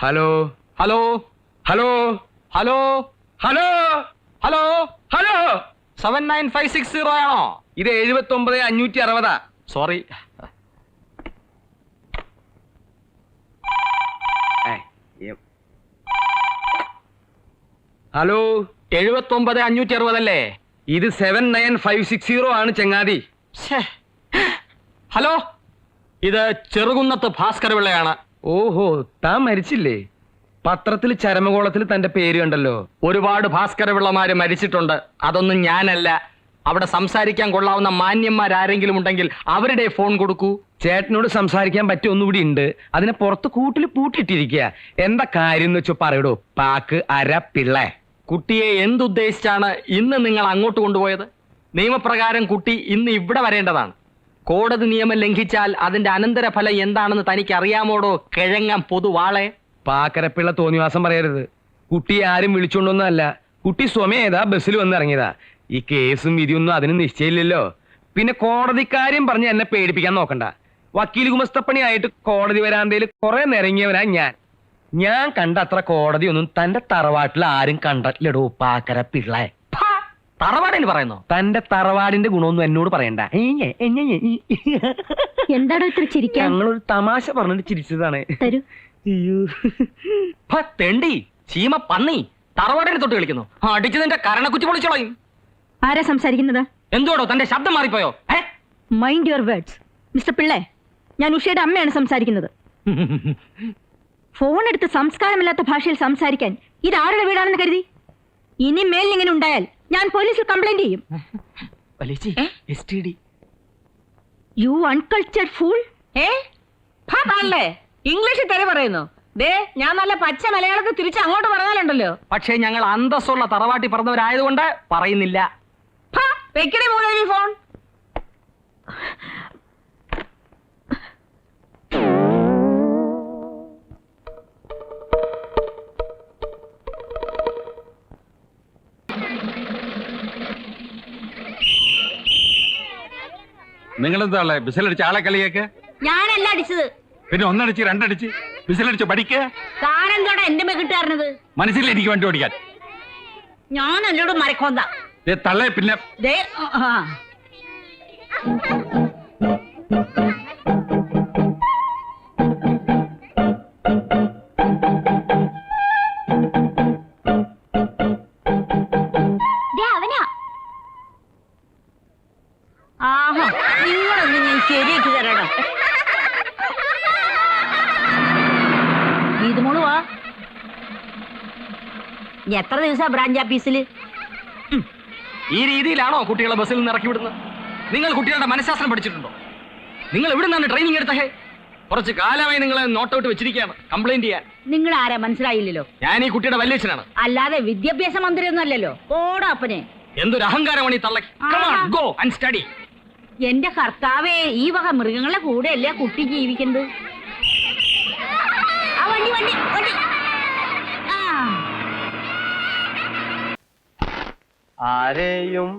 Hello hello hello hello hello hello hello 79560 ആണോ? ഇത് 79,560. Sorry. Hello 79,560 അല്ലേ? ഇത് 79560 ആണ് ചങ്ങാതി. ഹലോ, ഇത് ചെറുകുന്നത്ത് ഭാസ്കര പിള്ളയാണ്. ഓഹോ, താൻ മരിച്ചില്ലേ? പത്രത്തിൽ ചരമകോളത്തിൽ തന്റെ പേര് കണ്ടല്ലോ. ഒരുപാട് ഭാസ്കര പിള്ളമാര് മരിച്ചിട്ടുണ്ട്. അതൊന്നും ഞാനല്ല. അവിടെ സംസാരിക്കാൻ കൊള്ളാവുന്ന മാന്യന്മാരാരെങ്കിലും ഉണ്ടെങ്കിൽ അവരുടെ ഫോൺ കൊടുക്കൂ. ചേട്ടനോട് സംസാരിക്കാൻ പറ്റിയ ഒന്നുകൂടി ഉണ്ട്. അതിനെ പുറത്ത് കൂട്ടിൽ പൂട്ടിയിട്ടിരിക്കുക. എന്താ കാര്യം എന്ന് വെച്ചോ പറയടോ. പാക്ക് അര പിള്ള. കുട്ടിയെ എന്തുദ്ദേശിച്ചാണ് ഇന്ന് നിങ്ങൾ അങ്ങോട്ട് കൊണ്ടുപോയത്? നിയമപ്രകാരം കുട്ടി ഇന്ന് ഇവിടെ വരേണ്ടതാണ്. കോടതി നിയമം ലംഘിച്ചാൽ അതിന്റെ അനന്തരഫലം എന്താണെന്ന് തനിക്ക് അറിയാമോടോ കിഴങ്ങൻ പൊതുവാളെ? പാക്കരപ്പിള്ള തോന്നിവാസം പറയരുത്. കുട്ടിയെ ആരും വിളിച്ചോണ്ടൊന്നുമല്ല. കുട്ടി സ്വമേതാ ബസ്സിൽ വന്നിറങ്ങിയതാ. ഈ കേസും വിധിയൊന്നും അതിന് നിശ്ചയില്ലല്ലോ. പിന്നെ കോടതിക്കാര്യം പറഞ്ഞ് എന്നെ പേടിപ്പിക്കാൻ നോക്കണ്ട. വക്കീൽ ഗുമസ്തപ്പണിയായിട്ട് കോടതി വരാന്തയിൽ കുറെ നിറങ്ങിയവനാ ഞാൻ കണ്ട അത്ര കോടതിയൊന്നും തന്റെ തറവാട്ടിൽ ആരും കണ്ടിട്ടില്ലടോ പാക്കര പിള്ള. തറവാടിന് പറയുന്നോ? തന്റെ തറവാടിന്റെ ഗുണമൊന്നും എന്നോട് പറയണ്ട. എന്താണോ ഇത്ര ചിരിക്കാൻ? ഞങ്ങളൊരു തമാശ പറഞ്ഞിട്ട് ചിരിച്ചതാണ്. തരൂ. തെണ്ടി ചീമ പന്നി തറവാടിനെ തൊട്ട് കളിക്കുന്നു. അടിച്ചു നിന്റെ കരണക്കുറ്റി പൊളിച്ചോളയും. ആരാ സംസാരിക്കുന്നത്? എന്തോടോ തന്റെ ശബ്ദം മാറിപ്പോയോ? മൈൻഡ് യുവർ വേർഡ്സ് മിസ്റ്റർ പിള്ളേ. ഞാൻ ഉഷയുടെ അമ്മയാണ് സംസാരിക്കുന്നത്. ഫോൺ എടുത്ത് സംസ്കാരമില്ലാത്ത ഭാഷയിൽ സംസാരിക്കാൻ ഇത് ആരുടെ വീടാണെന്ന് കരുതി? ഇനി മേൽ ഇങ്ങനെ ഉണ്ടായാൽ ഞാൻ പോലീസിൽ കംപ്ലൈന്റ് ചെയ്യും. You uncultured fool. ഇംഗ്ലീഷിൽ തെറി പറയുന്നു. ദേ, ഞാൻ നല്ല പച്ച മലയാളത്തിൽ തിരിച്ച് അങ്ങോട്ട് പറഞ്ഞാലുണ്ടല്ലോ. പക്ഷേ ഞങ്ങൾ അന്തസ്സുള്ള തറവാട്ടി പറഞ്ഞവരായതുകൊണ്ട് പറയുന്നില്ല. വെക്കണേ മൂലവി ഫോൺ. നിങ്ങളെന്താ ബിസിലടിച്ച് ആളെ കളിയേക്ക്? ഞാനല്ല അടിച്ചത്. പിന്നെ ഒന്നടിച്ച് രണ്ടടിച്ച് ബിസിലടിച്ച് പഠിക്കുക. താനെന്തോടെ എന്റെ മെക്കിട്ടായിരുന്നത്? മനസ്സിൽ എനിക്ക് വണ്ടി ഓടിക്കാൻ. ഞാൻ എന്നോട് മരക്കോന്ത തള്ളേ. പിന്നെ ദേ, ആഹാ, നിങ്ങളൊന്ന് ഞാൻ ശരിയാക്കി തരണം. ഇത് മോള് വാ. എത്ര ദിവസാ ബ്രാഞ്ച് ഓഫീസില്? ഈ രീതിയിലാണോ കുട്ടികളെ ബസ്സിൽ നിന്ന് ഇറക്കി വിടുന്നത്? നിങ്ങൾ കുട്ടികളുടെ മനഃശാസ്ത്രം പഠിച്ചിട്ടുണ്ടോ? നിങ്ങൾ എവിടെ നിന്നാണ് ട്രെയിനിങ് എടുത്തേ? കുറച്ച് കാലമായി നിങ്ങളെ നോട്ട് ഔട്ട് വെച്ചിരിക്കുകയാണ് കംപ്ലൈന്റ് ചെയ്യാൻ. നിങ്ങൾ ആരാ മനസ്സിലായില്ലല്ലോ? ഞാൻ ഈ കുട്ടിയുടെ വല്യച്ഛനാണ്. അല്ലാതെ വിദ്യാഭ്യാസ മന്ത്രി ഒന്നും അല്ലല്ലോ. ഓടാപ്പനെ. എന്തൊരു അഹങ്കാരമാണ് ഈ തള്ളക്ക്. Go and study. എന്റെ കർത്താവേ, ഈ വക മൃഗങ്ങളുടെ കൂടെ അല്ലേ കുട്ടി ജീവിക്കുന്നത്? ആ വണ്ടി വണ്ടി വണ്ടി. ആരെയും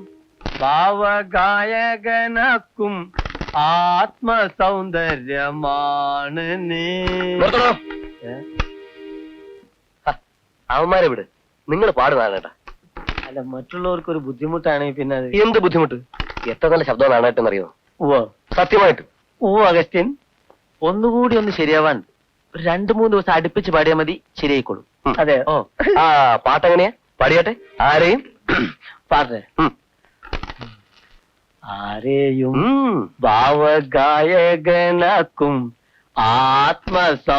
ഭാവഗായകനാക്കും ആത്മസൗന്ദര്യമാണ് നീ. അവന്മാരെ വിട്, നിങ്ങൾ പാടുന്നതാണ് കേട്ടാ. അല്ല, മറ്റുള്ളവർക്ക് ഒരു ബുദ്ധിമുട്ടാണെങ്കിൽ പിന്നെ അത് എന്ത് ബുദ്ധിമുട്ട്? എത്ര നല്ല ശബ്ദം നാണായിട്ടെന്നറിയോ? ഓ സത്യമായിട്ട്. ഓ അഗസ്റ്റിൻ, ഒന്നുകൂടി ഒന്ന് ശരിയാവാൻ 2-3 ദിവസം അടുപ്പിച്ച് പാടിയാൽ മതി, ശരിയായിക്കോളൂ. അതെ. ഓ ആ പാട്ടെങ്ങനെയാ? പാടിയാട്ടെ. ആരെയും പാടേ. ആരെയും ഭാവഗായകനാക്കും ആത്മസൗന്ദര്യമാണ്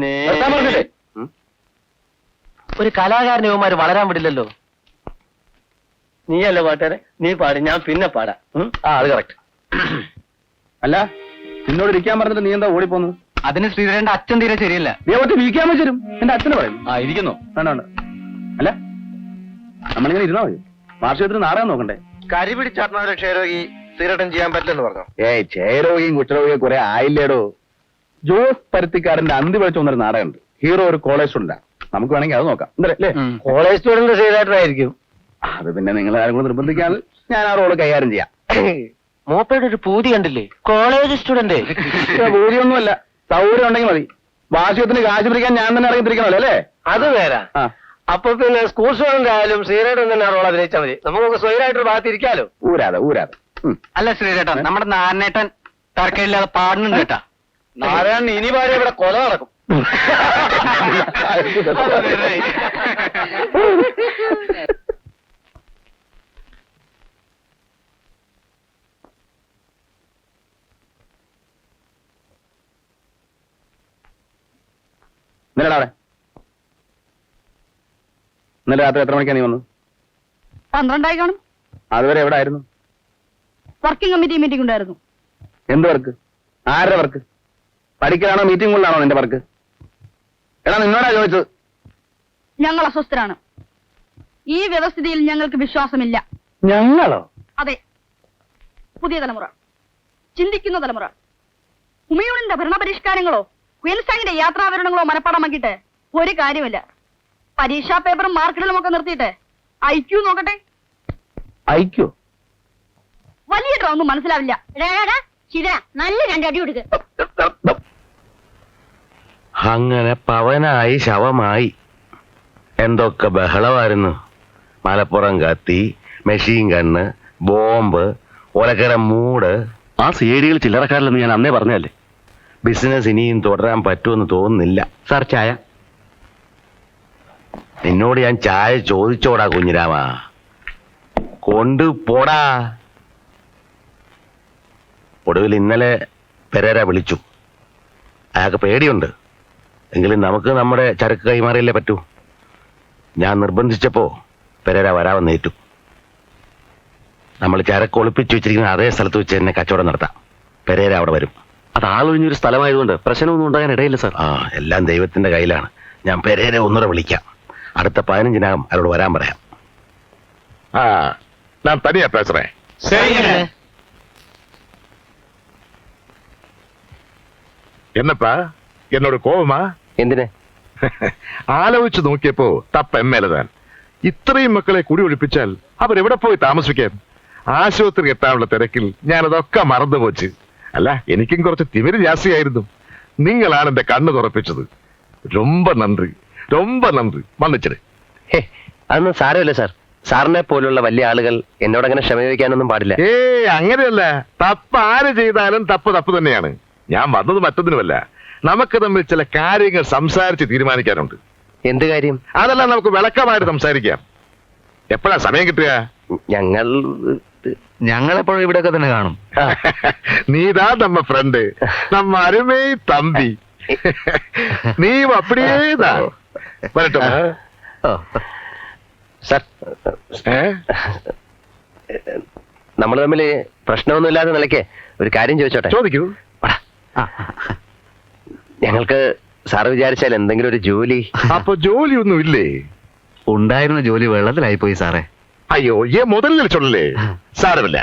നീ. ഒരു കലാകാരനെ ഇവന്മാര് വളരാൻ വിടില്ലല്ലോ. നീയല്ല പാട്ടുകാരെ, നീ പാടി, ഞാൻ പിന്നെ പാടാം. ആ അത് കറക്റ്റ്. അല്ല, നിന്നോട് ഇരിക്കാൻ പറഞ്ഞിട്ട് നീ എന്താ ഓടിപ്പോന്നു? അതിന് ശ്രീധരന്റെ അച്ഛൻ തീരെ ശരിയല്ല. നീ ഒറ്റ ഇരിക്കാൻ വെച്ചരും. എന്റെ അച്ഛന് പറയും. ആ ഇരിക്കുന്നു. വേണ്ട വേണ്ട. അല്ല, നമ്മളിങ്ങനെ ഇരുന്നാ മതി. വാർഷികത്തിന് നാടകം നോക്കണ്ടേ? കരി പിടിച്ചാത്മാവിനെ ക്ഷയരോഗി ശ്രീധരൻ ചെയ്യാൻ പറ്റില്ലെന്ന് പറഞ്ഞു. ഏയ്, ക്ഷയരോഗിയും കുഷ്ഠരോഗിയും കുറെ ആയില്ലേടോ. ജോസ് പരുത്തിക്കാരന്റെ അന്തി വിളിച്ചു വന്നൊരു നാടകമുണ്ട്. ഹീറോ ഒരു കോളേജ് സ്റ്റുഡന്റാ. നമുക്ക് വേണമെങ്കിൽ അത് നോക്കാം. എന്തല്ലേ? കോളേജ് സ്റ്റുഡന്റ് ശ്രീധരനായിരിക്കും. അത് പിന്നെ നിങ്ങൾ ആരും കൂടെ നിർബന്ധിക്കാൻ ഞാൻ ആ റോള് കൈകാര്യം ചെയ്യാം. മൂപ്പയുടെ ഒരു പൂതി കണ്ടില്ലേ? College student. പൂതിയൊന്നുമല്ല, സൗകര്യം ഉണ്ടെങ്കിൽ മതി. വാശുവത്തിന് കാശ് പിടിക്കാൻ ഞാൻ തന്നെ ഇറങ്ങിത്തിരിക്കണല്ലോ അല്ലേ? അത് നേരാ. ആ അപ്പൊ പിന്നെ സ്കൂൾ സ്റ്റുഡന്റ് ആയാലും ശ്രീരേട്ടൻ തന്നെ റോൾ അഭിനയിച്ചാൽ മതി. നമുക്ക് സ്വയമായിട്ടൊരു ഭാഗത്തിരിക്കാലോ. ഊരാതെ. അല്ല ശ്രീരേട്ടൻ, നമ്മുടെ നാരായണേട്ടൻ തർക്കമില്ലാതെ പാടുന്നുണ്ട് കേട്ടാ. നാരായണൻ ഇനി പാടിയ ഇവിടെ കൊല നടക്കും. ഇന്നലെ അവിടെ ഇന്നലെ രാത്രി എത്ര മണിക്കാണ് നീ വന്നു? 12 കാണും. അതുവരെ എവിടെ ആയിരുന്നു? വർക്കിംഗ് കമ്മിറ്റി മീറ്റിംഗ് ഉണ്ടായിരുന്നു. എന്ത് വർക്ക്? ആരുടെ വർക്ക്? പഠിക്കലാണോ മീറ്റിംഗുകളിലാണോ നിന്റെ വർക്ക്? എടാ നിന്നോടാ ചോദിച്ചത്. ഞങ്ങൾ അസ്വസ്ഥരാണ്. ഈ വ്യവസ്ഥിതിയിൽ ഞങ്ങൾക്ക് വിശ്വാസമില്ല. ഞങ്ങളോ? അതെ, പുതിയ തലമുറ, ചിന്തിക്കുന്ന തലമുറ. ഹുമയൂണിന്റെ ഭരണപരിഷ്കാരങ്ങളോ ക്വീൻസ്റ്റാങ്ങിന്റെ യാത്രാവിവരണങ്ങളോ മനപ്പാടമാക്കിയിട്ട് ഒരു കാര്യമില്ല. പരീക്ഷാ പേപ്പറും മാർക്കിടലും ഒക്കെ നിർത്തിയിട്ട് ഐക്യു നോക്കട്ടെ. അയക്കോ? വലിയ ഡ്രോ ഒന്നും മനസ്സിലാവില്ല. നല്ല രണ്ടടി കൊടുക്ക്. അങ്ങനെ പവനായി ശവമായി. എന്തൊക്കെ ബഹളമായിരുന്നു. മലപ്പുറം കത്തി, മെഷീൻ ഗണ്ണ്, ബോംബ്, ഒലക്കര മൂട്. ആ സേഡികൾ ചില്ലറക്കാരില്ലെന്ന് ഞാൻ അന്നേ പറഞ്ഞല്ലേ. ബിസിനസ് ഇനിയും തുടരാൻ പറ്റുമെന്ന് തോന്നുന്നില്ല. സാർ ചായ? നിന്നോട് ഞാൻ ചായ ചോദിച്ചോടാ കുഞ്ഞിരാമ, കൊണ്ടുപോടാ. ഒടുവിൽ ഇന്നലെ പെരേര വിളിച്ചു. അയാൾക്ക് പേടിയുണ്ട്. എങ്കിലും നമുക്ക് നമ്മുടെ ചരക്ക് കൈമാറിയല്ലേ പറ്റൂ. ഞാൻ നിർബന്ധിച്ചപ്പോ പെരേര വരാമെന്നേറ്റു. നമ്മൾ ചരക്ക് ഒളിപ്പിച്ചു വെച്ചിരിക്കുന്ന അതേ സ്ഥലത്ത് വെച്ച് തന്നെ കച്ചവടം നടത്താം. പെരേര അവിടെ വരും. അത് ആളൊഴിഞ്ഞൊരു സ്ഥലമായതുകൊണ്ട് പ്രശ്നമൊന്നും ഉണ്ടാകാൻ ഇടയില്ല സാർ. എല്ലാം ദൈവത്തിന്റെ കയ്യിലാണ്. ഞാൻ പെരേര ഒന്നുകൂടെ വിളിക്കാം. അടുത്ത 15-നകം അവരോട് വരാൻ പറയാം. ഞാൻ തനിയാ പേசுறேன். എന്നപ്പാ എന്നോട് കോപമാ? എന്തിനെ? ആലോചിച്ച് നോക്കിയപ്പോ തപ്പ എമ്മേലതാൻ. ഇത്രയും മക്കളെ കുടി ഒഴിപ്പിച്ചാൽ അവരെവിടെ പോയി താമസിക്കാൻ? ആശുപത്രി എത്താനുള്ള തിരക്കിൽ ഞാനതൊക്കെ മറന്നുപോച്ച്. അല്ല, എനിക്കും കുറച്ച് തിമിര് ജാസ്തിയായിരുന്നു. നിങ്ങളാണ് എന്റെ കണ്ണ് തുറപ്പിച്ചത്. ரொம்ப നന്ദി, ரொம்ப നന്ദി. മന്നിച്ചിട്. അതൊന്നും സാരമില്ല സാർ. സാറിനെ പോലുള്ള വലിയ ആളുകൾ എന്നോടങ്ങനെ ക്ഷമ ചോദിക്കാനൊന്നും പാടില്ല. അങ്ങനെയല്ല. തപ്പ് ആര് ചെയ്താലും തപ്പ് തന്നെയാണ്. ഞാൻ വന്നത് മറ്റൊന്നിനുമല്ല. നമുക്ക് തമ്മിൽ ചില കാര്യങ്ങൾ സംസാരിച്ച് തീരുമാനിക്കാനുണ്ട്. എന്ത് കാര്യം? അതെല്ലാം നമുക്ക് വിളക്കമായിട്ട് സംസാരിക്കാം. എപ്പോഴാ സമയം കിട്ടുക? ഞങ്ങളെപ്പോഴും ഇവിടെയൊക്കെ തന്നെ കാണും. നീതാ നമ്മ ഫ്രണ്ട്, നമ്മ അരുമേ തമ്പി. നീ അപ്പടിയേതാ. വരട്ടെ സാർ, നമ്മൾ തമ്മിൽ പ്രശ്നമൊന്നുമില്ലാത്ത നിലയ്ക്ക് ഒരു കാര്യം ചോദിച്ചോട്ടെ? ചോദിക്കൂ. ഞങ്ങൾക്ക് സാറ് വിചാരിച്ചാൽ എന്തെങ്കിലും ഒരു ജോലി. അപ്പൊ ജോലിയൊന്നും ഇല്ലേ? ഉണ്ടായിരുന്ന ജോലി വെള്ളത്തിലായി പോയി സാറേ. അയ്യോ, മുതലിൽ ചൊല്ലേ. സാരമില്ല.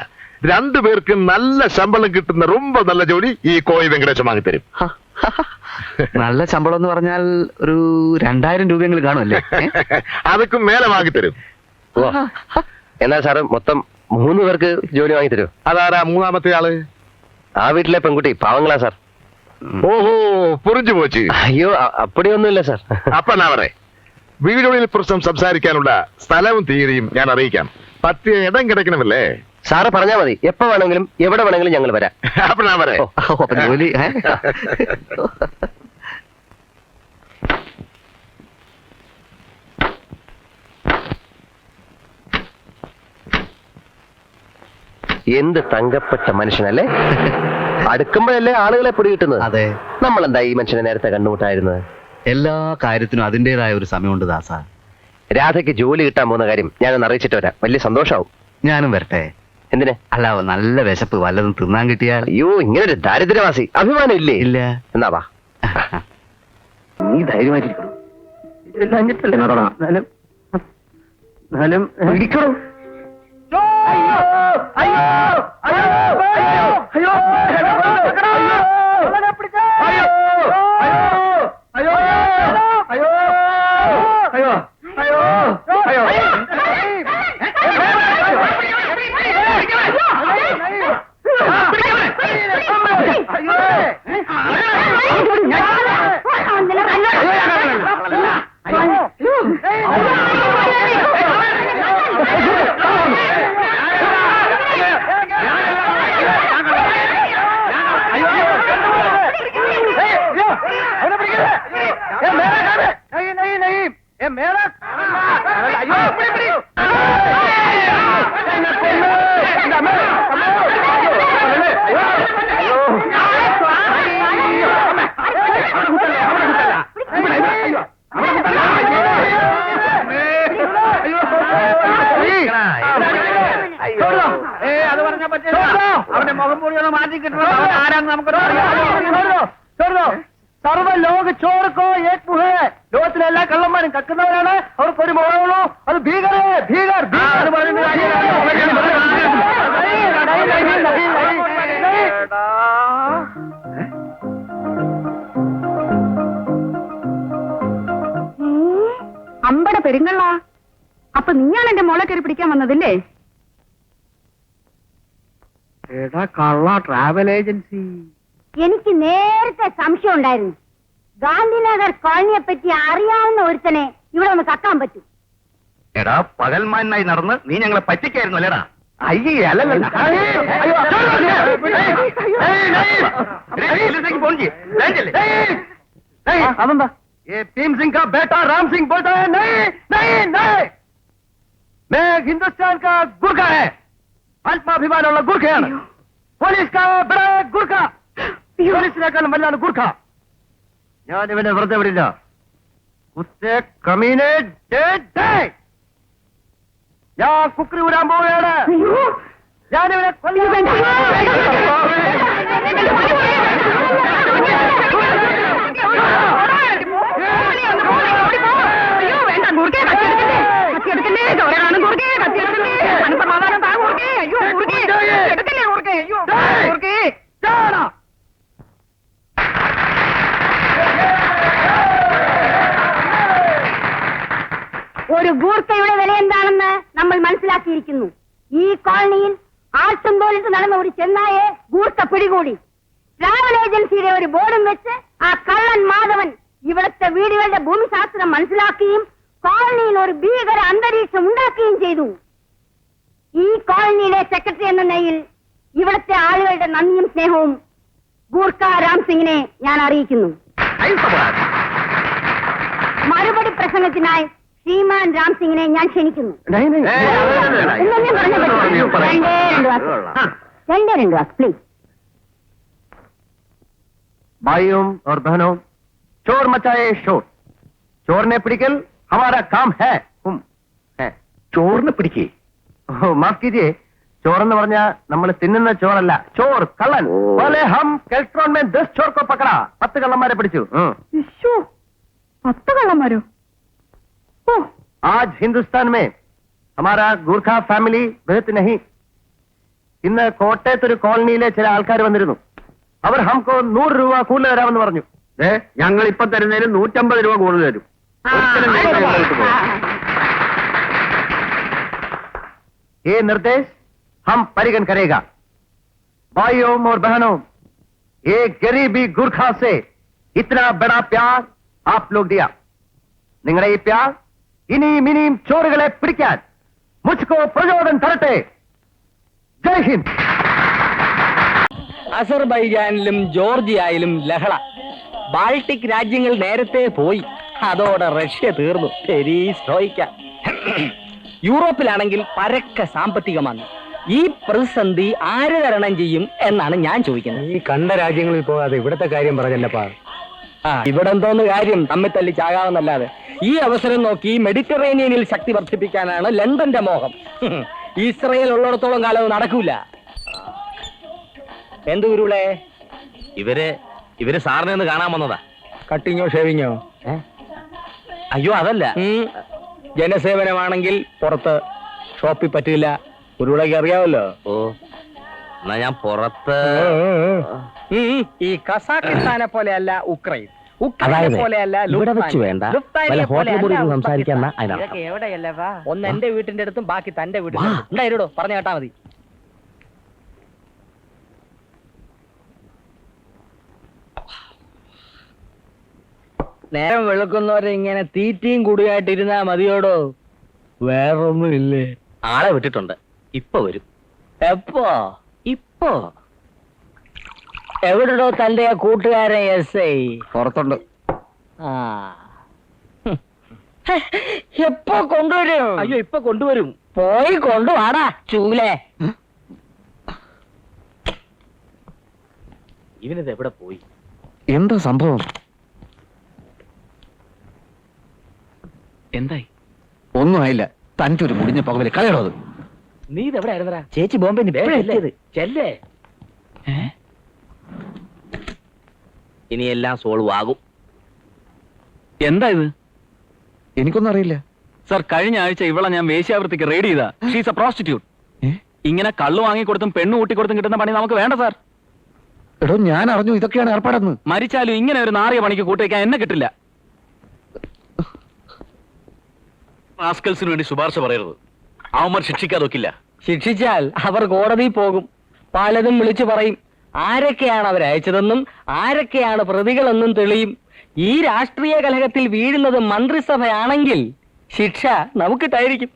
രണ്ടുപേർക്കും നല്ല ശമ്പളം കിട്ടുന്ന ரொம்ப നല്ല ജോലി ഈ കോയി വെങ്കടേശൻ വാങ്ങിത്തരും. നല്ല ശമ്പളം എന്ന് പറഞ്ഞാൽ ഒരു 2000 രൂപയെങ്കിലും കാണുമല്ലേ? അതൊക്കെ മേലെ വാങ്ങിത്തരും. എന്നാൽ സാറ് മൊത്തം 3 പേർക്ക് ജോലി വാങ്ങിത്തരും. അതാരാ മൂന്നാമത്തെ ആള്? ആ വീട്ടിലെ പെൺകുട്ടി പാവങ്ങളാ സാർ. ഓഹോ, പുറിഞ്ചു പോച്ച്. അയ്യോ, അപ്പടിയൊന്നുമില്ല സാർ. അപ്പൊ ഞാൻ പറയേ, വീടുകളിൽ പ്രശ്നം സംസാരിക്കാനുള്ള സ്ഥലവും തീയതിയും ഞാൻ അറിയിക്കാം. പറ്റിയ ഇടം കിടക്കണമല്ലേ? സാറ് പറഞ്ഞാ മതി. എപ്പോ വേണമെങ്കിലും എവിടെ വേണമെങ്കിലും ഞങ്ങൾ വരാം. അപ്പൊ ഞാൻ പറയാം. ജോലി എന്ത് തങ്കപ്പെട്ട മനുഷ്യനല്ലേ. അടുക്കുമ്പോഴല്ലേ ആളുകളെ പിടി കിട്ടുന്നത്. അതെ. നമ്മളെന്താ ഈ മനുഷ്യനെ നേരത്തെ കണ്ടുമുട്ടായിരുന്നത്? എല്ലാ കാര്യത്തിനും അതിൻ്റെതായ ഒരു സമയമുണ്ട് ദാസ. രാധയ്ക്ക് ജോലി കിട്ടാൻ പോകുന്ന കാര്യം ഞാനൊന്ന് അറിയിച്ചിട്ട് വരാം. വലിയ സന്തോഷാവും. ഞാനും വരട്ടെ? എന്തിനെ? അല്ല, നല്ല വിശപ്പ്, വല്ലതും തിന്നാൻ കിട്ടിയാൽ. അയ്യോ, ഇങ്ങനൊരു ദാരിദ്ര്യവാസി അഭിമാനം ഇല്ലേ? ഇല്ല. എന്നാ വാ. നീ ധൈര്യമായിട്ടിരിക്കണം. അവന്റെ മുഖം പൊടിയൊന്ന് മാറ്റി കിട്ടണം ആരാന്ന് നമുക്ക് സർവ ലോക ചോർക്കോ ഏക് മുഹേ ലോകത്തിലെ എല്ലാ കള്ളന്മാരും കക്കുന്നവരാണ് അവർക്കൊരു മുഖമുള്ളൂ അത് ഭീകര ഭീകർ അമ്പട പെരുങ്ങള അപ്പൊ നീയാണ് എന്റെ മോളെ കയറി പിടിക്കാൻ വന്നതില്ലേ? എടാ കള്ള ട്രാവൽ ഏജൻസി. എനിക്ക് നേരത്തെ സംശയം ഉണ്ടായിരുന്നു. ഗാന്ധിനഗർ കോളനിയെ പറ്റി അറിയാവുന്ന ഒരുത്തനെ ഇവിടെ ഒന്ന് കക്കാൻ പറ്റും. എടാ പകൽമാനായി നടന്ന് നീ ഞങ്ങളെ പറ്റിക്കായിരുന്നു അല്ലേടാ? അയ്യേ അല്ലല്ല അതെന്താ ഭീം സിംഗ് കാ ബേട്ടാ राम सिंह बोलता है नहीं नहीं नहीं मैं हिंदुस्तान का गुरखा है ആത്മാഭിമാനമുള്ള ഗുർഖയാണ് പോലീസ് കാ ബഡാ ഗുർഖ പോലീസിനേക്കാളും വല്ലാണ് ഗുർഖ ഞാൻ ഇവനെ വെറുതെ വിടില്ല കുത്തേ കമീനെ ഞാൻ കുക്കറി ഊരാൻ പോവുകയാണ് ഞാനിവനെ ഒരു ഗൂർഖയുടെ വില എന്താണെന്ന് നമ്മൾ മനസ്സിലാക്കിയിരിക്കുന്നു. ഈ കോളനിയിൽ ആട്ടും തോലിട്ട് നടന്ന ഒരു ചെന്നായെ ഗൂർഖ പിടികൂടി. ട്രാവൽ ഏജൻസിയുടെ ഒരു ബോർഡും വെച്ച് ആ കള്ളൻ മാധവൻ ഇവിടുത്തെ വീടുകളുടെ ഭൂമിശാസ്ത്രം മനസ്സിലാക്കുകയും കോളനിയിൽ ഒരു ഭീകര അന്തരീക്ഷം ഉണ്ടാക്കുകയും ചെയ്തു. ഈ കോളനിയിലെ സെക്രട്ടറി എന്ന നിലയിൽ ഇവിടുത്തെ ആളുകളുടെ നന്ദിയും സ്നേഹവും ഗൂർഖ രാം സിംഗിനെ ഞാൻ അറിയിക്കുന്നു. മറുപടി പ്രസംഗത്തിനായി ശ്രീമാൻ രാം സിംഗിനെ ഞാൻ ക്ഷണിക്കുന്നു. രണ്ട് വാക്ക് പ്ലീസ്. भाइयों और बहनों, चोर मचाए शोर. चोर ने पिड़कल हमारा काम है. ചോറിനെ പിടിക്കേ? माफ कीजिए, चोर എന്ന് പറഞ്ഞാൽ നമ്മൾ തിന്നുന്ന ചോറല്ല, ചോർ കള്ളൻ. പോലെ हम कैल्ट्रॉन में 10 चोर को पकड़ा. 10 കള്ളന്മാരെ പിടിച്ചു. 10 കള്ളന്മാരോ? आज हिंदुस्तान में हमारा ഗൂർഖ ഫാമിലി ബഹുത് नहीं. ഇന്ന് കോട്ടയത്ത് ഒരു കോളനിയിലെ ചില ആൾക്കാർ വന്നിരുന്നു. അവർ ഹംകോ 100 രൂപ കൂടുതൽ തരാമെന്ന് പറഞ്ഞു. ഞങ്ങൾ ഇപ്പൊ തരുന്നതിന് 150 രൂപ കൂടുതൽ തരും. ये निर्देश हम परिगण करेगा. भाइयों और बहनों, एक गरीबी गुरखा से इतना बड़ा प्यार आप लोग दिया. നിങ്ങളുടെ ഈ പ്യാർ ഇനിയും ഇനിയും ചോറുകളെ പിടിക്കാൻ മുझको പ്രചോദനം തരട്ടെ. ജയ് ഹിന്ദ്. അസർബൈജാനിലും ജോർജിയയിലും ലഹള. ബാൾട്ടിക് രാജ്യങ്ങൾ നേരത്തെ പോയി. അതോടെ റഷ്യ തീർന്നു. യൂറോപ്പിലാണെങ്കിൽ പരക്ക സാമ്പത്തികമാണ്. ഈ പ്രതിസന്ധി ആര് തരണം ചെയ്യും എന്നാണ് ഞാൻ ചോദിക്കുന്നത്. ഈ കണ്ട രാജ്യങ്ങളിൽ പോകാതെ ഇവിടത്തെ കാര്യം പറഞ്ഞല്ലപ്പാ. ഇവിടെ എന്തോന്ന് കാര്യം, തമ്മിൽ തല്ലി ചാകാവുന്നല്ലാതെ. ഈ അവസരം നോക്കി മെഡിറ്ററേനിയനിൽ ശക്തി വർദ്ധിപ്പിക്കാനാണ് ലണ്ടന്റെ മോഹം. ഇസ്രയേൽ ഉള്ളിടത്തോളം കാലം അത് നടക്കൂല. എന്ത് ഗുരുളെ? ഇവര് സാറിനെ ഒന്ന് കാണാൻ വന്നതാ. കട്ടിങ്ങോ ഷേവിങ്ങോ? അയ്യോ അതല്ല, ജനസേവനമാണെങ്കിൽ പുറത്ത്, ഷോപ്പിൽ പറ്റില്ല. ഗുരുളേക്ക് അറിയാമല്ലോ. ഓ എന്നാ ഞാൻ പുറത്ത്. ഈ കസാഖിസ്ഥാനെ പോലെയല്ല ഉക്രൈൻ, അതായത് പോലെയല്ല ഇവിടെ വെച്ച് വേണ്ട, വല്ല ഹോട്ടൽ മുറിയിൽ സംസാരിക്കാൻ ഒന്ന് എന്റെ വീട്ടിന്റെ അടുത്തും ബാക്കി തന്റെ വീട്ടിൽ ഉണ്ടായിരോ. പറഞ്ഞു കേട്ടാ മതി. നേരം വെളുക്കുന്നവരെ ഇങ്ങനെ തീറ്റയും കുടിയായിട്ടിരുന്നാ മതിയോടോ. വേറൊന്നും ഇല്ലേ? ആളെ വിട്ടിട്ടുണ്ട്, ഇപ്പൊ വരും. എപ്പോ? ഇപ്പൊ എവിടെടോ തന്റെ കൂട്ടുകാരൻ SI? പുറത്തുണ്ട്. ആ എപ്പോ കൊണ്ടുവരും? അയ്യോ ഇപ്പൊ കൊണ്ടുവരും. പോയി കൊണ്ടുവാടാ ചൂലേ. ഇവനിത് എവിടെ പോയി? എന്താ സംഭവം? എന്തായി? ഒന്നും ആയില്ല. തനിക്കൊരു മുടിഞ്ഞ പകവല് കളയണോ അത്? നീ ഇതെവിടെ ആയിരുന്നടാ? ചേച്ചി ബോംബെ ചെല്ലേ. ഇനി എല്ലാം സോൾവ് ആകും. എന്താ ഇത്? എനിക്കൊന്നും അറിയില്ല. സർ, കഴിഞ്ഞ ആഴ്ച ഇവളെ ഞാൻ വേശ്യാവൃത്തിക്ക് റെയ്ഡ് ചെയ്താ. She's A prostitute. ഇങ്ങനെ കള്ളു വാങ്ങിക്കൊടുത്തും പെണ്ണു കൂട്ടിക്കൊടുത്തും കിട്ടുന്ന പണി നമുക്ക് വേണ്ട സാർ. എടോ, ഞാൻ അറിഞ്ഞു ഇതൊക്കെയാണ് ഏർപ്പാടെന്ന്. മരിച്ചാലും ഇങ്ങനെ ഒരു നാറിയ പണിക്ക് കൂട്ടിവെക്കാൻ എന്നെ കിട്ടില്ല. റാസ്കൽസിന് വേണ്ടി ശുപാർശ പറയരുത്. അവന്മാർ ശിക്ഷിക്കാതൊക്കില്ല. ശിക്ഷിച്ചാൽ അവർ കോടതി പോകും. പലതും വിളിച്ചു പറയും. ആരൊക്കെയാണ് അവരയച്ചതെന്നും ആരൊക്കെയാണ് പ്രതികളെന്നും തെളിയും. ഈ രാഷ്ട്രീയ കലഹത്തിൽ വീഴുന്നത് മന്ത്രിസഭയാണെങ്കിൽ ശിക്ഷ നമുക്കിട്ടായിരിക്കും.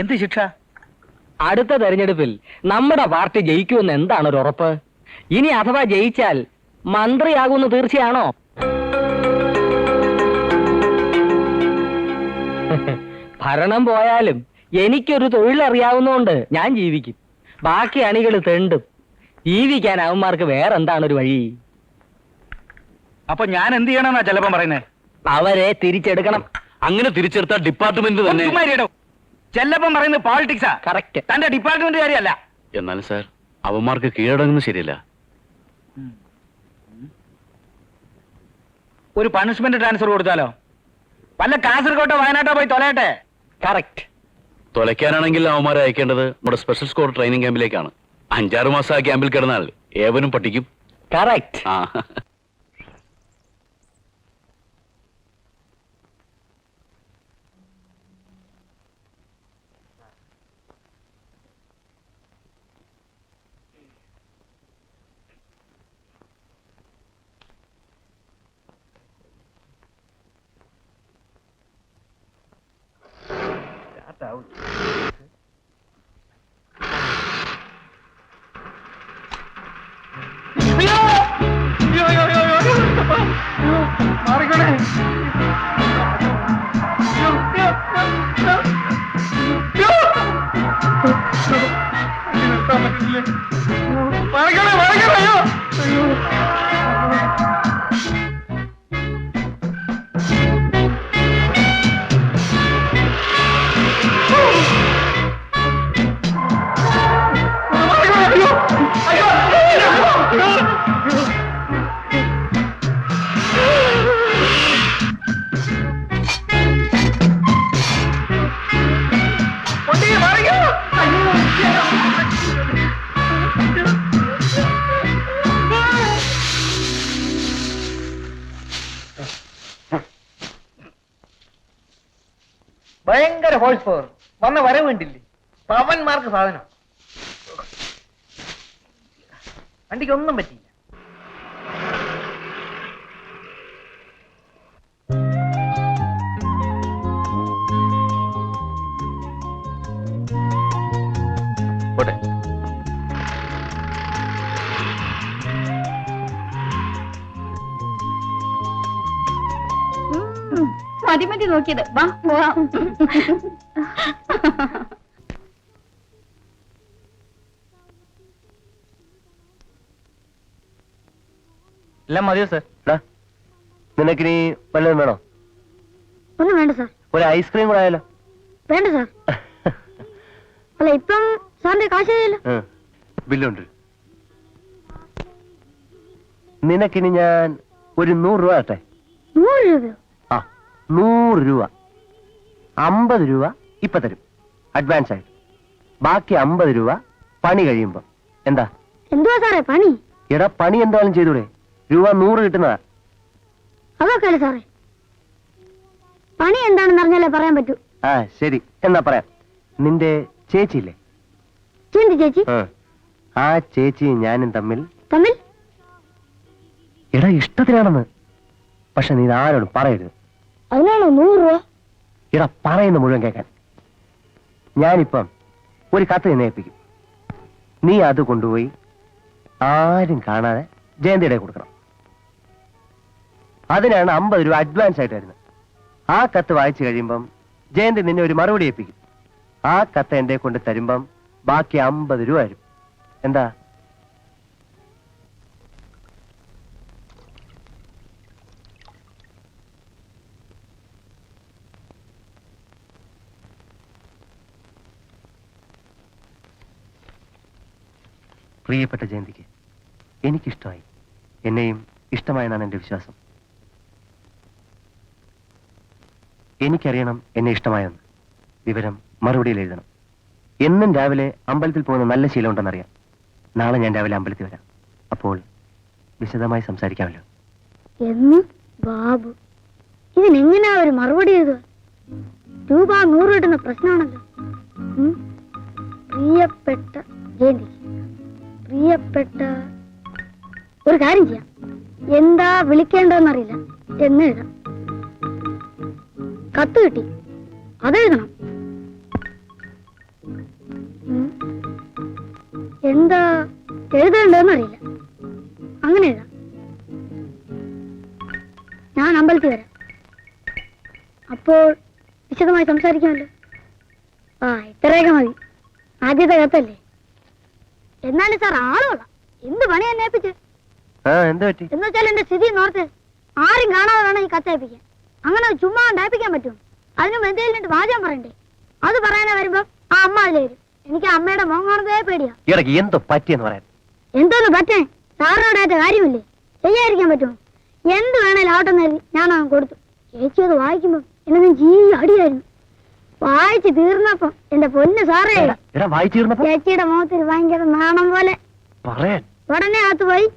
എന്ത് ശിക്ഷ? അടുത്ത തെരഞ്ഞെടുപ്പിൽ നമ്മുടെ പാർട്ടി ജയിക്കുമെന്ന് എന്താണ് ഒരു ഉറപ്പ്? ഇനി അഥവാ ജയിച്ചാൽ മന്ത്രിയാകുമെന്ന് തീർച്ചയാണോ? ഭരണം പോയാലും എനിക്കൊരു തൊഴിലറിയാവുന്നതുകൊണ്ട് ഞാൻ ജീവിക്കും. ബാക്കി അണികൾ തെണ്ടും. ജീവിക്കാൻ അവന്മാർക്ക് വേറെന്താണ് ഒരു വഴി? അപ്പൊ ഞാൻ എന്ത് ചെയ്യണമെന്നാ ചിലപ്പം പറയുന്നേ? അവരെ തിരിച്ചെടുക്കണം. അങ്ങനെ തിരിച്ചെടുത്ത ഡിപ്പാർട്ട്മെന്റ് തന്നെ. ചെല്ലപ്പം പറയുന്നത് പോളിറ്റിക്സാ. കറക്റ്റ്. തന്റെ ഡിപ്പാർട്ട്മെന്റ് കാര്യമല്ല. എന്നാലും സാർ, അവന്മാർക്ക് കീഴടങ്ങുന്നത് ശരിയല്ല. ഒരു പണിഷ്മെന്റ് ട്രാൻസ്ഫർ കൊടുത്താലോ? വല്ല കാസർഗോട്ടോ വയനാട്ടോ പോയി തൊലയട്ടെ. കറക്റ്റ്. തുലയ്ക്കാനാണെങ്കിൽ അവന്മാരെ അയക്കേണ്ടത് നമ്മുടെ സ്പെഷ്യൽ സ്കോർ ട്രെയിനിങ് ക്യാമ്പിലേക്കാണ്. 5-6 മാസം ആ ക്യാമ്പിൽ കിടന്നാൽ ഏവനും പഠിക്കും. കറക്റ്റ്. ആ ഭയങ്കര ഹോഴ്സ് പവർ. വന്ന വരവേണ്ടില്ലേ? പവന്മാർക്ക് സാധനം. വണ്ടിക്ക് ഒന്നും പറ്റിയില്ല. പോട്ടെ. മതി മതി നോക്കിയത്. വാ പോവാം. എല്ലാം മതിയോ സാർ? നിനക്കിനി വല്ലതും വേണോ? ഒന്നും വേണ്ട സാർ. ഒരു ഐസ്ക്രീം കൂടെ ആയാലോ? വേണ്ട സാർ. അല്ല, ഇപ്പം സാറിന്റെ കാശില്ല. ബില്ലുണ്ട്. നിനക്കിനി ഞാൻ ഒരു 100 രൂപ ആട്ടെ. 100 രൂപയോ? ആ, 100 രൂപ. 50 രൂപ ഇപ്പൊ തരും അഡ്വാൻസ് ആയിട്ട്. ബാക്കി 50 രൂപ പണി കഴിയുമ്പോ. എന്താ? എന്തുവാ സാറേ പണി? എടാ, പണി എന്തായാലും ചെയ്തൂടെ? രൂപ 100 കിട്ടുന്നതാ. അതൊക്കെ അല്ലേ സാറേ. പണി എന്താണെന്ന് അറിഞ്ഞാലേ പറയാൻ പറ്റൂ. ആ ശരി, എന്നാ പറയാം. നിന്റെ ചേച്ചിയില്ലേ? എന്ത് ചേച്ചി? ആ ചേച്ചിയും ഞാനും തമ്മിൽ തമ്മിൽ? എടാ, ഇഷ്ടത്തിലാണെന്ന്. പക്ഷെ നീ ആരോടും പറയരുത്. അതിനാണോ 100 രൂപ? എടാ, പറയുന്ന മുഴുവൻ കേൾക്കാൻ. ഞാനിപ്പം ഒരു കത്ത് നിന്നെ ഏൽപ്പിക്കും. നീ അത് കൊണ്ടുപോയി ആരും കാണാതെ ജയന്തിയുടെ കൊടുക്കണം. അതിനാണ് 50 രൂപ അഡ്വാൻസ് ആയിട്ട് വരുന്നത്. ആ കത്ത് വായിച്ചു കഴിയുമ്പം ജയന്തി നിന്നെ ഒരു മറുപടി ഏൽപ്പിക്കും. ആ കത്ത് എന്റെ കൊണ്ട് തരുമ്പം ബാക്കി 50 രൂപ വരും. എന്താ? പ്രിയപ്പെട്ട ജയന്തിക്ക് എനിക്കിഷ്ടമായി, എന്നെയും ഇഷ്ടമായെന്നാണ് എൻ്റെ വിശ്വാസം. എനിക്കറിയണം എന്നെ ഇഷ്ടമായെന്ന്. വിവരം മറുപടിയിൽ എഴുതണം. എന്നും രാവിലെ അമ്പലത്തിൽ പോകുന്ന നല്ല ശീലമുണ്ടെന്നറിയാം. നാളെ ഞാൻ രാവിലെ അമ്പലത്തിൽ വരാം. അപ്പോൾ വിശദമായി സംസാരിക്കാമല്ലോ. എന്ന് ബാബു ഇതിനെങ്ങനെയാ ഒരു മറുപടി എഴുതുക? രൂപ 100 കിട്ടുന്ന പ്രശ്നമാണല്ലോ. പ്രിയപ്പെട്ട ജയന്തി, പ്രിയപ്പെട്ട ഒരു കാര്യം ചെയ്യാം. എന്താ വിളിക്കേണ്ടതെന്നറിയില്ല എന്ന് എഴുതാം. കത്ത് കിട്ടി, അതെഴുതണം. എന്താ എഴുതേണ്ടതെന്നറിയില്ല, അങ്ങനെ എഴുതാം. ഞാൻ അമ്പലത്തിൽ വരാം. അപ്പോൾ വിശദമായി സംസാരിക്കാമല്ലോ. ഇത്രയൊക്കെ മതി. ആദ്യത്തെ കത്തല്ലേ. എന്നാലും സാർ ആളുകൊള്ളാം. എന്ത് പണി എന്നെ ഏൽപ്പിച്ച്? എന്താ പറ്റി എന്ന് വെച്ചാൽ എന്റെ സ്ഥിതി നോർത്ത് ആരും കാണാതെ വേണം ഈ കത്തയപ്പിക്കാൻ. അങ്ങനെ ചുമ്മാ ഉണ്ടായിപ്പിക്കാൻ പറ്റും? അതിനും എന്തെങ്കിലും വാചകം പറയണ്ടേ? അത് പറയാനേ വരുമ്പോ ആ അമ്മ അതിൽ വരും. എനിക്ക് അമ്മയുടെ മോൻ കാണുന്നതേ പേടിയാ. ഇടയ്ക്ക് എന്തോ പറ്റിയെന്ന് പറയാൻ. എന്തോന്ന് പറ്റേ? സാറിനോടായിട്ട് കാര്യമില്ലേ? ചെയ്യാതിരിക്കാൻ പറ്റുമോ? എന്ത് വേണേലും ആവട്ടെന്ന് കരുതി ഞാൻ അവൻ കൊടുത്തു. ചേച്ചി അത് വായിക്കുമ്പോ എന്നെ ജീ അടിയായിരുന്നു. വായിച്ചു തീർന്നപ്പോ എന്റെ പൊന്ന് സാറേ, ചേച്ചിയുടെ മുഖത്തിൽ ഭയങ്കര നാണം പോലെ. ഉടനെ അകത്ത് പോയി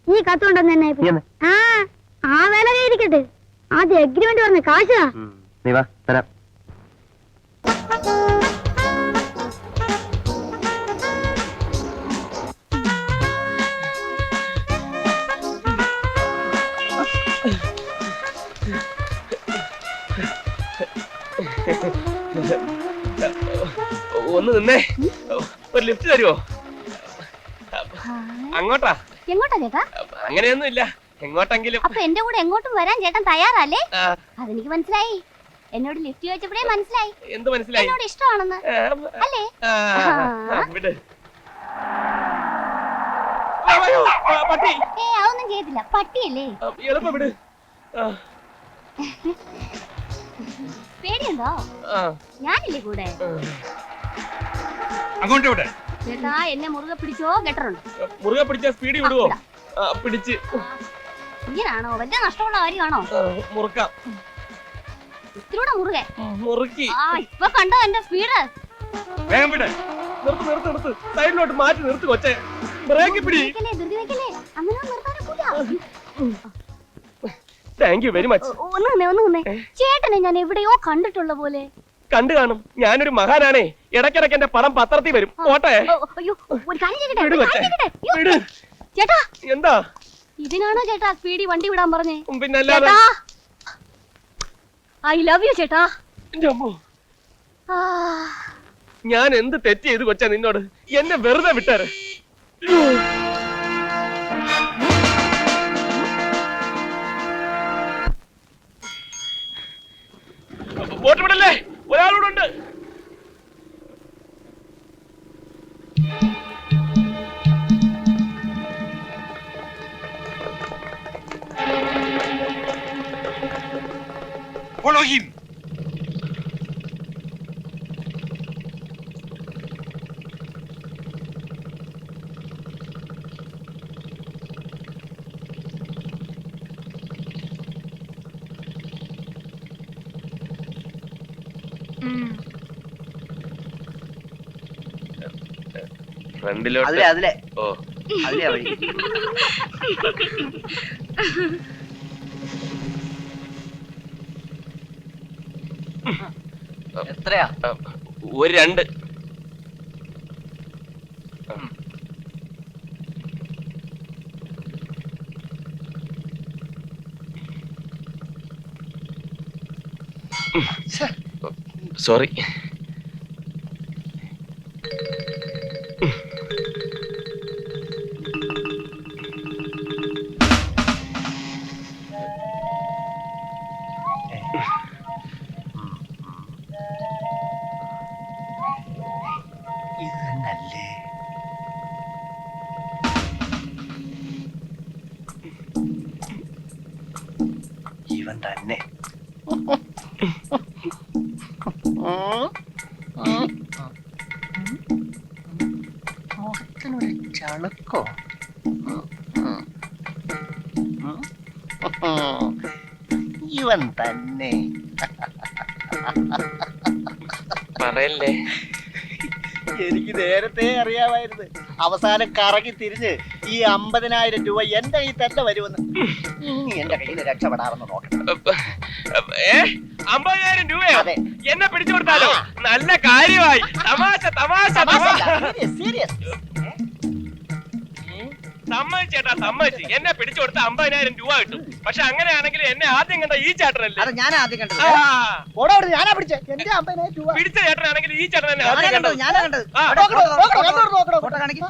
ഈ കത്തുകൊണ്ടെന്ന് തന്നെ ആ വില കയറിക്കട്ടെ. ആദ്യം എഗ്രിമെന്റ് പറഞ്ഞ കാശാ. നീ വാ, തരാം. ഒന്ന് നിന്നേ, ഒരു ലിഫ്റ്റ് തരുമോ? അങ്ങോട്ടാ? എങ്ങോട്ടാ ചേട്ടാ? അങ്ങനെയൊന്നും ഇല്ല, എങ്ങോട്ടെങ്കിലും. അപ്പൊ എന്റെ കൂടെ എങ്ങോട്ടും വരാൻ ചേട്ടൻ തയ്യാറല്ലേ? അതെനിക്ക് മനസ്സിലായി. എന്നോട് ലിഫ്റ്റ് ചോദിച്ചപ്പോഴേ മനസ്സിലായി. എന്ത് മനസ്സിലായി? എന്നോട് ഇഷ്ടമാണെന്ന് അല്ലേ? പട്ടി അതൊന്നും ചെയ്തില്ല. പട്ടിയല്ലേ? എളുപ്പം വിട്. പേടിയുണ്ടോ? ഞാനില്ലേ കൂടെ? അങ്ങോട്ട് വിട്ടെ. ചേട്ടാ എന്നെ മുറുകെ പിടിച്ചോ? ഗട്ടറുണ്ട്. മുറുകെ പിടിച്ച സ്പീഡ് വിടുവോ? പിടിച്ച്. ഇങ്ങനാണോ? വലിയ നഷ്ടമുള്ള കാര്യമാണോ? മുറുക്കാം. ഇത്തിരൂടെ മുറുകെ മുറുക്കി. ഇപ്പൊ കണ്ടോ എന്റെ സ്പീഡ്? വേഗം വിട്ടെ. നിർത്ത് നിർത്ത് നിർത്ത്. സൈഡിലോട്ട് മാറ്റി നിർത്ത് കൊച്ചേ. ബ്രേക്ക് പിടി. അങ്ങനെ നിർത്താനൊക്കില്ല. Thank you very much. ഒന്ന് ചേട്ടനെ ഞാൻ എവിടെയോ കണ്ടിട്ടുള്ള പോലെ. കണ്ടു കാണും. ഞാനൊരു മഹാനാണേ. ഇടയ്ക്കിടയ്ക്ക് എന്റെ പടം പത്രത്തിൽ വരും. പോട്ടെ. ചേട്ടാ എന്താ? ഇതിനാണോ ചേട്ടാ സ്പീഡി വണ്ടി വിടാൻ പറഞ്ഞേ? പിന്നല്ലാതെ. ഐ ലവ് യു ചേട്ടാ. ഞാൻ എന്ത് തെറ്റ് ചെയ്തു കൊച്ചാ നിന്നോട്? എന്നെ വെറുതെ വിട്ടാര്. ബോട്ട് വിടല്ലേ, ഒരാളോടുണ്ട്. Follow him. ഫ്രണ്ടിലോട്ട്. അതിലെ ഓ അതിലെ വഴി. എത്രയാ? ഒരു 2. സോറി. ഇവൻ തന്നെ. മുഖത്തിനൊരൊച്ച. ചളുക്കോ? ഇവൻ തന്നെ. പറയല്ലേ, എനിക്ക് നേരത്തെ അറിയാമായിരുന്നു അവസാനം കറങ്ങി തിരിഞ്ഞ് ഈ 50,000 രൂപ എന്റെ കയ്യിൽ തന്നെ വരുമെന്ന്. എന്റെ കയ്യിൽ രക്ഷപ്പെടാമെന്ന് നോക്കണം. 50,000 രൂപയോ? അതെ. എന്നെ പിടിച്ചു കൊടുത്താലോ? നല്ല കാര്യമായി. തമാശ തമാശ തമാശ. സീരിയസ്. സമ്മതിച്ചേട്ടാ, സമ്മതിച്ച്. എന്നെ പിടിച്ചു കൊടുത്ത 50,000 രൂപ കിട്ടും. പക്ഷെ അങ്ങനെയാണെങ്കിൽ എന്നെ ആദ്യം കണ്ട ഈ ചേട്ടനല്ലേ? അത് ഞാൻ ആദ്യം കണ്ടത്. ആ, ഓടോട് ഞാനാ പിടിച്ചേ. എന്റെ 50,000 രൂപ പിടിച്ച ചേട്ടനാണെങ്കിൽ ഈ ചേട്ടൻ തന്നെ ആദ്യം കണ്ടത്. ഞാനാ കണ്ടത്. ആ. ഫോട്ടോ കാണിക്കും.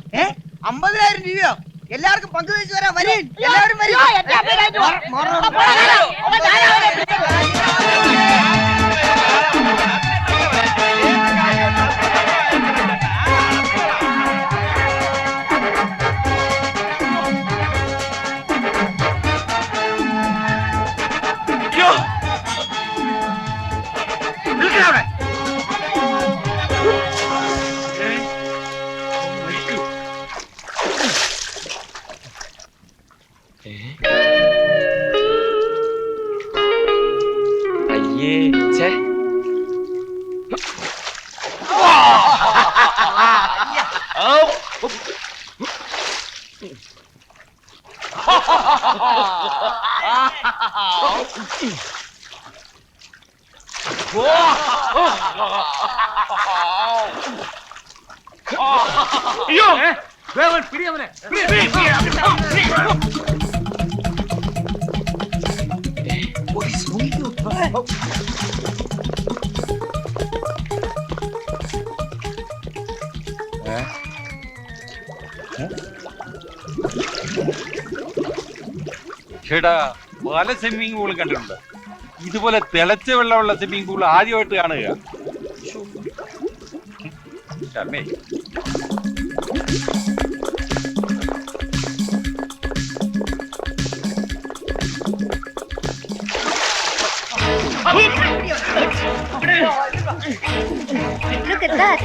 50,000 രൂപയോ? എല്ലാവർക്കും പങ്കുവെച്ച് വരാം. വരീൻ, എല്ലാവരും വരീൻ. അയ്യേ, ഛേ. അയ്യോ, വേഗം പിടി അവനെ. ചേട്ടാ, പല സ്വിമ്മിംഗ് പൂളും കണ്ടിട്ടുണ്ട്. ഇതുപോലെ തിളച്ച വെള്ളമുള്ള സ്വിമ്മിംഗ് പൂൾ ആദ്യമായിട്ട് കാണുക. അമ്മേ, Look at that.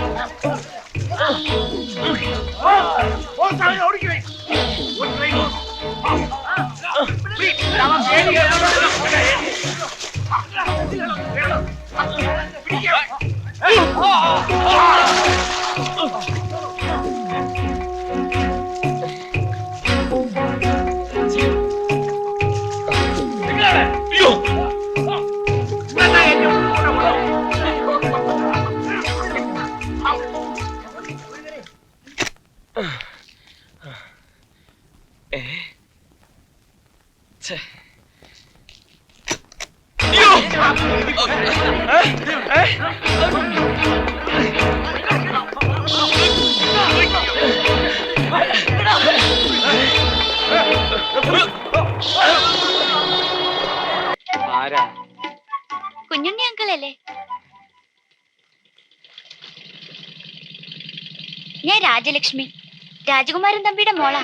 ആരാ? കുഞ്ഞുണ്ണി അങ്കിളല്ലേ? ഞാൻ രാജലക്ഷ്മി, രാജകുമാരൻ തമ്പിയുടെ മോളാ.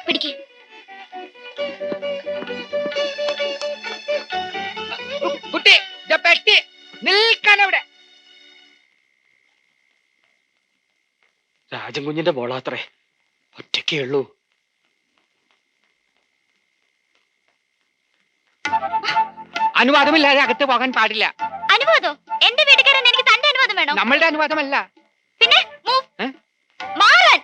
പിടിക്ക്. കുട്ടി, പെട്ടി നിൽക്കാനവിടെ. രാജൻ കുഞ്ഞിന്റെ മോളാത്രേ, ഒറ്റയ്ക്കേ ഉള്ളൂ. അനുവാദമില്ലാതെ അകത്ത് പോകാൻ പാടില്ല. അനുവാദം? എന്റെ വീട്ടുകാരൻ എനിക്ക് തന്റെ അനുവാദം വേണോ? നമ്മളുടെ അനുവാദമല്ല. പിന്നെ മാറാൻ.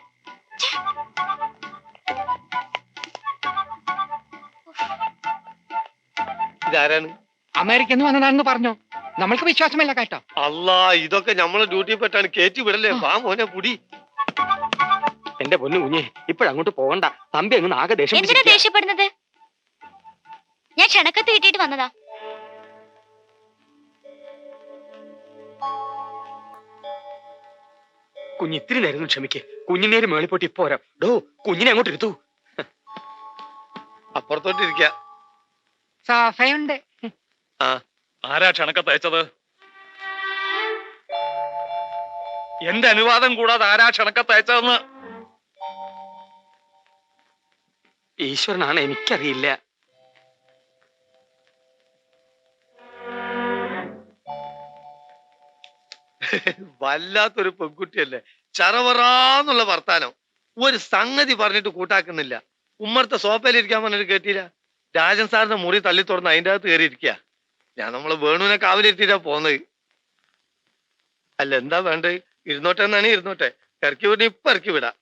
ഇതാരാണ്? അമേരിക്കന്ന് വന്നതാണെന്ന് പറഞ്ഞു. നമ്മൾക്ക് വിശ്വാസമല്ല കേട്ടോ. അല്ലാ, ഇതൊക്കെ നമ്മളെ ഡ്യൂട്ടി പെട്ടാണ്. കേറ്റി വിടല്ലേ. വാ മോനെ, പുടി. എന്റെ പൊന്നു കുഞ്ഞെ, ഇപ്പോഴങ്ങോട്ട് പോകണ്ട. തമ്പി അങ്ങ് ആകെ ദേഷ്യം എന്തിനാ ദേഷ്യപ്പെടുന്നത്? ഞാൻ ക്ഷണക്കത്ത് കിട്ടിയിട്ട് വന്നതാ. കുഞ്ഞ് ഇത്തിരി നേരം ക്ഷമിക്ക്. കുഞ്ഞിനേര് മേളിപ്പോട്ട് ഇപ്പൊ വരാം. ഡോ, കുഞ്ഞിനെ അങ്ങോട്ട് ഇരുത്തു. അപ്പുറത്തോട്ടിരിക്ക. സോഫയുണ്ട്. ആരാ ക്ഷണക്കത്ത് അയച്ചത്? എന്റെ അനുവാദം കൂടാതെ ആരാ ക്ഷണക്കത്ത് അയച്ചതെന്ന്? ഈശ്വരനാണ്, എനിക്കറിയില്ല. വല്ലാത്തൊരു പെൺകുട്ടിയല്ലേ, ചറവറാന്നുള്ള വർത്താനം. ഒരു സംഗതി പറഞ്ഞിട്ട് കൂട്ടാക്കുന്നില്ല. ഉമ്മറത്തെ സോഫയിലിരിക്കാൻ പറഞ്ഞിട്ട് കേട്ടില്ല. രാജൻ സാറിന്റെ മുറി തള്ളി തുറന്ന് അതിന്റെ അകത്ത് കയറിയിരിക്കുക. ഞാൻ നമ്മള് വേണുവിനെ കാവലിരുത്തിട്ടാ പോന്നത്. അല്ല എന്താ വേണ്ടത്? ഇരുന്നോട്ടെ എന്നാണ് ഇരുന്നോട്ടെ. ഇറക്കി വിട, ഇപ്പൊ ഇറക്കി വിടാം.